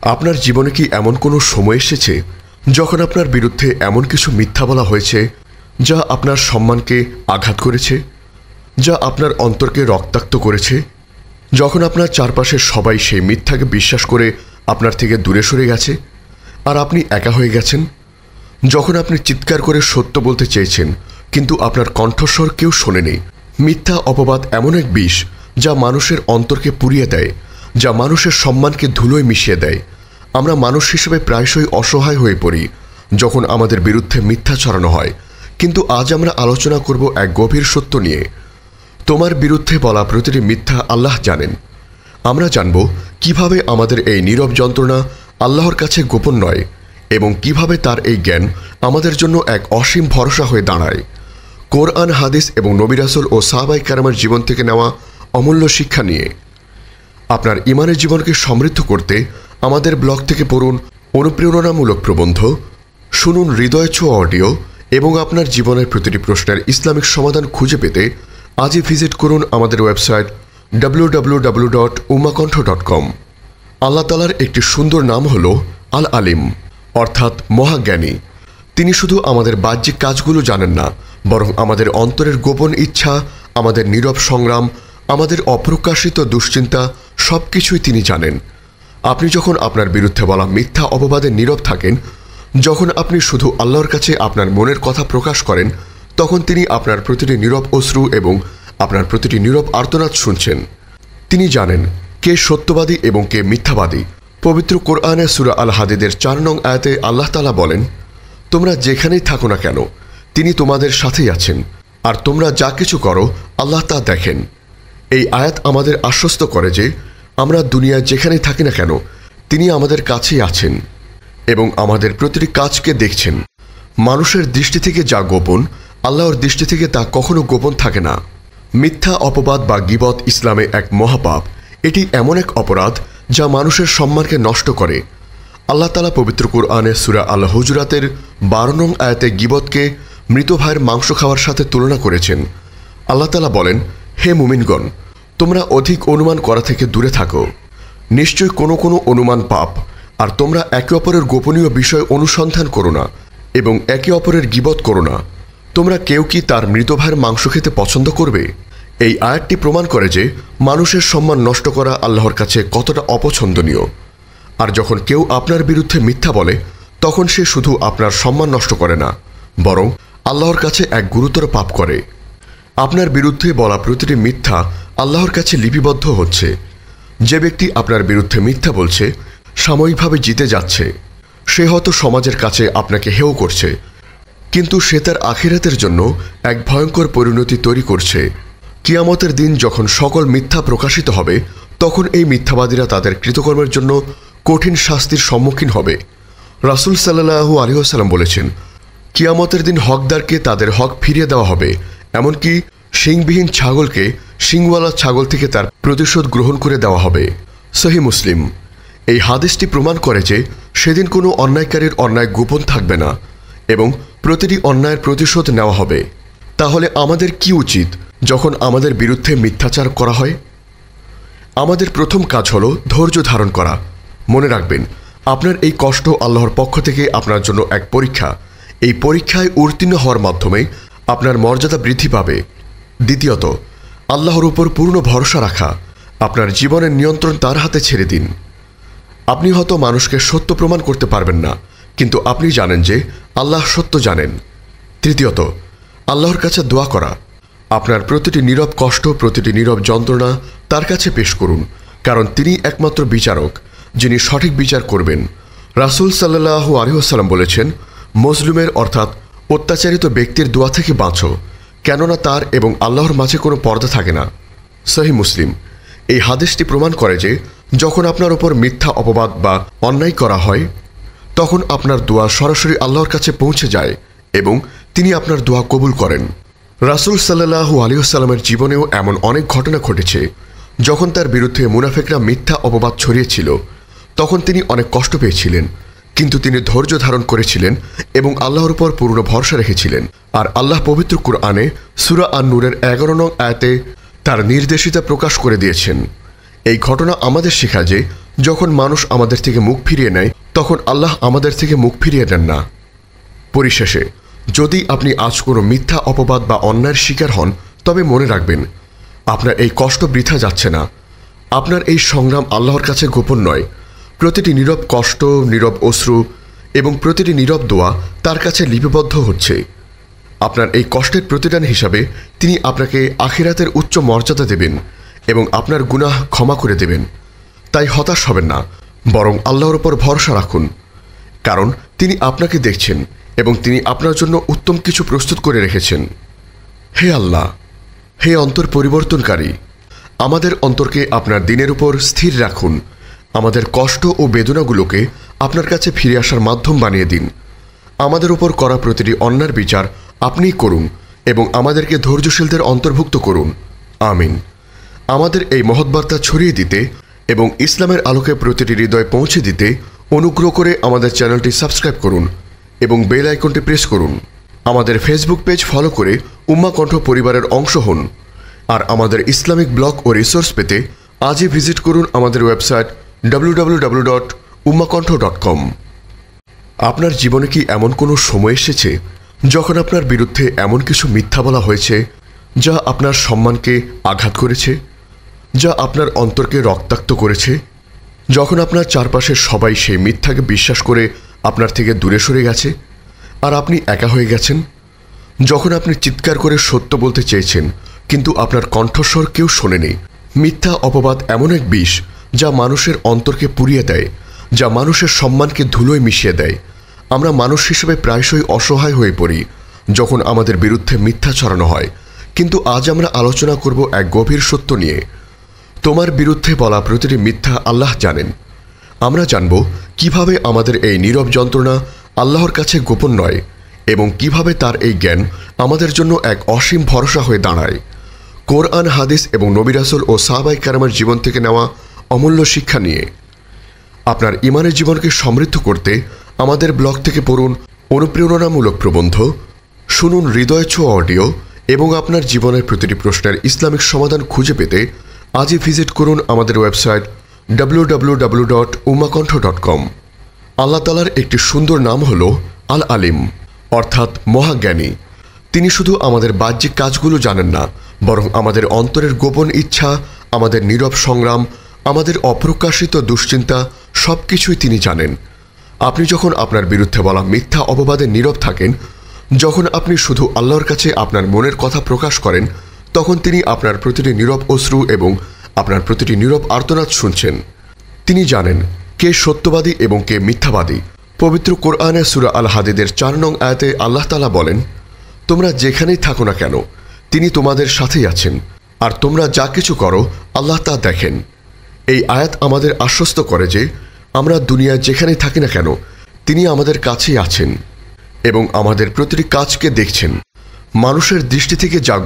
আপনার জীবনে কি এমন কোনো সময় এসেছে যখন আপনার বিরুদ্ধে এমন কিছু মিথ্যা বলা হয়েছে যা আপনার সম্মানকে আঘাত করেছে, যা আপনার অন্তরকে রক্তাক্ত করেছে, যখন আপনার চারপাশের সবাই সেই মিথ্যাকে বিশ্বাস করে আপনার থেকে দূরে সরে গেছে আর আপনি একা হয়ে গেছেন? যখন আপনি চিৎকার করে সত্য বলতে চেয়েছেন কিন্তু আপনার কণ্ঠস্বর কেউ শোনেনি? মিথ্যা অপবাদ এমন এক বিষ যা মানুষের অন্তরকে পুড়িয়ে দেয়, যা মানুষের সম্মানকে ধুলোয় মিশিয়ে দেয়। আমরা মানুষ হিসেবে প্রায়শই অসহায় হয়ে পড়ি যখন আমাদের বিরুদ্ধে মিথ্যা ছড়ানো হয়। কিন্তু আজ আমরা আলোচনা করব এক গভীর সত্য নিয়ে। তোমার বিরুদ্ধে বলা প্রতিটি মিথ্যা আল্লাহ জানেন। আমরা জানব কিভাবে আমাদের এই নীরব যন্ত্রণা আল্লাহর কাছে গোপন নয় এবং কিভাবে তার এই জ্ঞান আমাদের জন্য এক অসীম ভরসা হয়ে দাঁড়ায়। কোরআন, হাদিস এবং নবী রাসূল ও সাহাবায়ে কেরামের জীবন থেকে নেওয়া অমূল্য শিক্ষা নিয়ে আপনার ঈমানের জীবনকে সমৃদ্ধ করতে আমাদের ব্লগ থেকে পড়ুন অনুপ্রেরণামূলক প্রবন্ধ, শুনুন হৃদয় ছোঁয়া অডিও এবং আপনার জীবনের প্রতিটি প্রশ্নের ইসলামিক সমাধান খুঁজে পেতে আজই ভিজিট করুন আমাদের ওয়েবসাইট www.ummahkonth.com। আল্লাহ তাআলার একটি সুন্দর নাম হল আল আলিম, অর্থাৎ মহাজ্ঞানী। তিনি শুধু আমাদের বাহ্যিক কাজগুলো জানেন না, বরং আমাদের অন্তরের গোপন ইচ্ছা, আমাদের নীরব সংগ্রাম, আমাদের অপ্রকাশিত দুশ্চিন্তা সবকিছুই তিনি জানেন। আপনি যখন আপনার বিরুদ্ধে বলা মিথ্যা অপবাদে নীরব থাকেন, যখন আপনি শুধু আল্লাহর কাছে আপনার মনের কথা প্রকাশ করেন, তখন তিনি আপনার প্রতিটি নীরব অশ্রু এবং আপনার প্রতিটি নীরব আর্তনাদ শুনছেন। তিনি জানেন কে সত্যবাদী এবং কে মিথ্যাবাদী। পবিত্র কোরআনে সূরা আল হাদীদের 4 নং আয়াতে আল্লাহ তাআলা বলেন, তোমরা যেখানেই থাকো না কেন তিনি তোমাদের সাথেই আছেন, আর তোমরা যা কিছু করো আল্লাহ তা দেখেন। এই আয়াত আমাদের আশ্বস্ত করে যে আমরা দুনিয়ায় যেখানেই থাকি না কেন তিনি আমাদের কাছেই আছেন এবং আমাদের প্রতিটি কাজকে দেখছেন। মানুষের দৃষ্টি থেকে যা গোপন, আল্লাহর দৃষ্টি থেকে তা কখনো গোপন থাকে না। মিথ্যা অপবাদ বা গীবত ইসলামে এক মহাপাপ। এটি এমন এক অপরাধ যা মানুষের সম্মানকে নষ্ট করে। আল্লাহ তাআলা পবিত্র কোরআনে সূরা আল হুজুরাতের 12 নং আয়াতে গীবতকে মৃত ভাইয়ের মাংস খাওয়ার সাথে তুলনা করেছেন। আল্লাহ তাআলা বলেন, হে মুমিনগণ, তোমরা অধিক অনুমান করা থেকে দূরে থাকো। নিশ্চয় কোনো কোনো অনুমান পাপ, আর তোমরা একে অপরের গোপনীয় বিষয় অনুসন্ধান করো না এবং একে অপরের গীবত করো না। তোমরা কেউ কি তার মৃত ভাইয়ের মাংস খেতে পছন্দ করবে? এই আয়াতটি প্রমাণ করে যে মানুষের সম্মান নষ্ট করা আল্লাহর কাছে কতটা অপছন্দনীয়। আর যখন কেউ আপনার বিরুদ্ধে মিথ্যা বলে, তখন সে শুধু আপনার সম্মান নষ্ট করে না, বরং আল্লাহর কাছে এক গুরুতর পাপ করে। আপনার বিরুদ্ধে বলা প্রতিটি মিথ্যা আল্লাহর কাছে লিপিবদ্ধ হচ্ছে। যে ব্যক্তি আপনার বিরুদ্ধে মিথ্যা বলছে সাময়িকভাবে জিতে যাচ্ছে। সে হয়তো সমাজের কাছে আপনাকে হেয় করছে, কিন্তু সে তার আখিরাতের জন্য এক ভয়ঙ্কর পরিণতি তৈরি করছে। কিয়ামতের দিন যখন সকল মিথ্যা প্রকাশিত হবে, তখন এই মিথ্যাবাদীরা তাদের কৃতকর্মের জন্য কঠিন শাস্তির সম্মুখীন হবে। রাসূল সাল্লাল্লাহু আলাইহি ওয়াসাল্লাম বলেছেন, কিয়ামতের দিন হকদারকে তাদের হক ফিরিয়ে দেওয়া হবে, এমনকি শিংবিহীন ছাগলকে শিংওয়ালা ছাগল থেকে তার প্রতিশোধ গ্রহণ করে দেওয়া হবে। সহিহ মুসলিম। এই হাদিসটি প্রমাণ করে যে সেদিন কোনো অন্যায়কারীর অন্যায় গোপন থাকবে না এবং প্রতিটি অন্যায়ের প্রতিশোধ নেওয়া হবে। তাহলে আমাদের কি উচিত যখন আমাদের বিরুদ্ধে মিথ্যাচার করা হয়? আমাদের প্রথম কাজ হলো ধৈর্য ধারণ করা। মনে রাখবেন, আপনার এই কষ্ট আল্লাহর পক্ষ থেকে আপনার জন্য এক পরীক্ষা। এই পরীক্ষায় উত্তীর্ণ হওয়ার মাধ্যমে আপনার মর্যাদা বৃদ্ধি পাবে। দ্বিতীয়ত, আল্লাহর উপর পূর্ণ ভরসা রাখা। আপনার জীবনের নিয়ন্ত্রণ তার হাতে ছেড়ে দিন। আপনি হয়তো মানুষকে সত্য প্রমাণ করতে পারবেন না, কিন্তু আপনি জানেন যে আল্লাহ সত্য জানেন। তৃতীয়ত, আল্লাহর কাছে দোয়া করা। আপনার প্রতিটি নীরব কষ্ট, প্রতিটি নীরব যন্ত্রণা তার কাছে পেশ করুন, কারণ তিনি একমাত্র বিচারক, যিনি সঠিক বিচার করবেন। রাসূল সাল্লাল্লাহু আলাইহি ওয়াসাল্লাম বলেছেন, মজলুমের অর্থাৎ অত্যাচারিত ব্যক্তির দোয়া থেকে বাঁচো, কেননা তার এবং আল্লাহর মাঝে কোনো পর্দা থাকে না। সহিহ মুসলিম। এই হাদিসটি প্রমাণ করে যে যখন আপনার উপর মিথ্যা অপবাদ বা অন্যায় করা হয়, তখন আপনার দোয়া সরাসরি আল্লাহর কাছে পৌঁছে যায় এবং তিনি আপনার দোয়া কবুল করেন। রাসূল সাল্লাল্লাহু আলাইহি ওয়াসাল্লামের জীবনেও এমন অনেক ঘটনা ঘটেছে। যখন তার বিরুদ্ধে মুনাফিকরা মিথ্যা অপবাদ ছড়িয়েছিল, তখন তিনি অনেক কষ্ট পেয়েছিলেন, কিন্তু তিনি ধৈর্য ধারণ করেছিলেন এবং আল্লাহর উপর পূর্ণ ভরসা রেখেছিলেন। আর আল্লাহ পবিত্র কুরআনে সূরা আন-নূরের 11 নং আয়াতে তার নির্দেশিতা প্রকাশ করে দিয়েছেন। এই ঘটনা আমাদের শেখায় যে যখন মানুষ আমাদের থেকে মুখ ফিরিয়ে নেয় তখন আল্লাহ আমাদের থেকে মুখ ফিরিয়ে নেন না। পরিশেষে যদি আপনি আজ কোনো মিথ্যা অপবাদ বা অন্যায়ের শিকার হন তবে মনে রাখবেন আপনার এই কষ্ট বৃথা যাচ্ছে না। আপনার এই সংগ্রাম আল্লাহর কাছে গোপন নয়। প্রতিটি নীরব কষ্ট, নীরব অশ্রু এবং প্রতিটি নীরব দোয়া তার কাছে লিপিবদ্ধ হচ্ছে। আপনার এই কষ্টের প্রতিদান হিসাবে তিনি আপনাকে আখিরাতের উচ্চ মর্যাদা দেবেন এবং আপনার গুনাহ ক্ষমা করে দেবেন। তাই হতাশ হবেন না, বরং আল্লাহর উপর ভরসা রাখুন, কারণ তিনি আপনাকে দেখছেন এবং তিনি আপনার জন্য উত্তম কিছু প্রস্তুত করে রেখেছেন। হে আল্লাহ, হে অন্তর পরিবর্তনকারী, আমাদের অন্তরকে আপনার দিনের উপর স্থির রাখুন। আমাদের কষ্ট ও বেদনাগুলোকে আপনার কাছে ফিরে আসার মাধ্যম বানিয়ে দিন। আমাদের উপর করা প্রতিটি অন্যায়ের বিচার আপনিই করুন এবং আমাদেরকে ধৈর্যশীলদের অন্তর্ভুক্ত করুন। আমিন। আমাদের এই মহৎ বার্তা ছড়িয়ে দিতে এবং ইসলামের আলোকে প্রতিটি হৃদয়ে পৌঁছে দিতে অনুগ্রহ করে আমাদের চ্যানেলটি সাবস্ক্রাইব করুন এবং বেল আইকনটি প্রেস করুন। আমাদের ফেসবুক পেজ ফলো করে উম্মা কণ্ঠ পরিবারের অংশ হন। আর আমাদের ইসলামিক ব্লগ ও রিসোর্স পেতে আজই ভিজিট করুন আমাদের ওয়েবসাইট www.ummakantho.com। আপনার জীবনে কি এমন কোনো সময় এসেছে যখন আপনার বিরুদ্ধে এমন কিছু মিথ্যা বলা হয়েছে যা আপনার সম্মানকে আঘাত করেছে, যা আপনার অন্তরকে রক্তাক্ত করেছে? যখন আপনার চারপাশের সবাই সেই মিথ্যাকে বিশ্বাস করে আপনার থেকে দূরে সরে গেছে আর আপনি একা হয়ে গেছেন? যখন আপনি চিৎকার করে সত্য বলতে চেয়েছেন কিন্তু আপনার কণ্ঠস্বর কেউ শোনেনি? মিথ্যা অপবাদ এমন এক বিষ যা মানুষের অন্তরকে পুড়িয়ে দেয়, যা মানুষের সম্মানকে ধুলোয় মিশিয়ে দেয়। আমরা মানুষ হিসেবে প্রায়শই অসহায় হয়ে পড়ি যখন আমাদের বিরুদ্ধে মিথ্যা ছড়ানো হয়, কিন্তু আজ আমরা আলোচনা করব এক গভীর সত্য নিয়ে। তোমার বিরুদ্ধে বলা প্রতিটি মিথ্যা আল্লাহ জানেন। আমরা জানব কিভাবে আমাদের এই নীরব যন্ত্রণা আল্লাহর কাছে গোপন নয় এবং কিভাবে তার এই জ্ঞান আমাদের জন্য এক অসীম ভরসা হয়ে দাঁড়ায়। কোরআন, হাদিস এবং নবী রাসূল ও সাহাবায়ে কেরামের জীবন থেকে নেওয়া অমূল্য শিক্ষা নিয়ে আপনার ঈমানের জীবনকে সমৃদ্ধ করতে আমাদের ব্লগ থেকে পড়ুন অনুপ্রেরণামূলক প্রবন্ধ, শুনুন হৃদয় ছোঁয়া অডিও এবং আপনার জীবনের প্রতিটি প্রশ্নের ইসলামিক সমাধান খুঁজে পেতে আজই ভিজিট করুন আমাদের ওয়েবসাইট www.ummakantho.com। আল্লাহ তাআলার একটি সুন্দর নাম হল আল আলিম, অর্থাৎ মহাজ্ঞানী। তিনি শুধু আমাদের বাহ্যিক কাজগুলো জানেন না, বরং আমাদের অন্তরের গোপন ইচ্ছা, আমাদের নীরব সংগ্রাম, আমাদের অপ্রকাশিত দুশ্চিন্তা সবকিছুই তিনি জানেন। আপনি যখন আপনার বিরুদ্ধে বলা মিথ্যা অপবাদে নীরব থাকেন, যখন আপনি শুধু আল্লাহর কাছে আপনার মনের কথা প্রকাশ করেন, তখন তিনি আপনার প্রতিটি নীরব অশ্রু এবং আপনার প্রতিটি নীরব আর্তনাদ শুনছেন। তিনি জানেন কে সত্যবাদী এবং কে মিথ্যাবাদী। পবিত্র কোরআনে সূরা আল হাদীদের 4 নং আয়াতে আল্লাহ তাআলা বলেন, তোমরা যেখানেই থাকো না কেন তিনি তোমাদের সাথেই আছেন, আর তোমরা যা কিছু করো আল্লাহ তা দেখেন। এই আয়াত আমাদের আশ্বস্ত করে যে আমরা দুনিয়ায় যেখানেই থাকি না কেন তিনি আমাদের কাছেই আছেন এবং আমাদের প্রতিটি কাজকে দেখছেন। মানুষের দৃষ্টি থেকে যা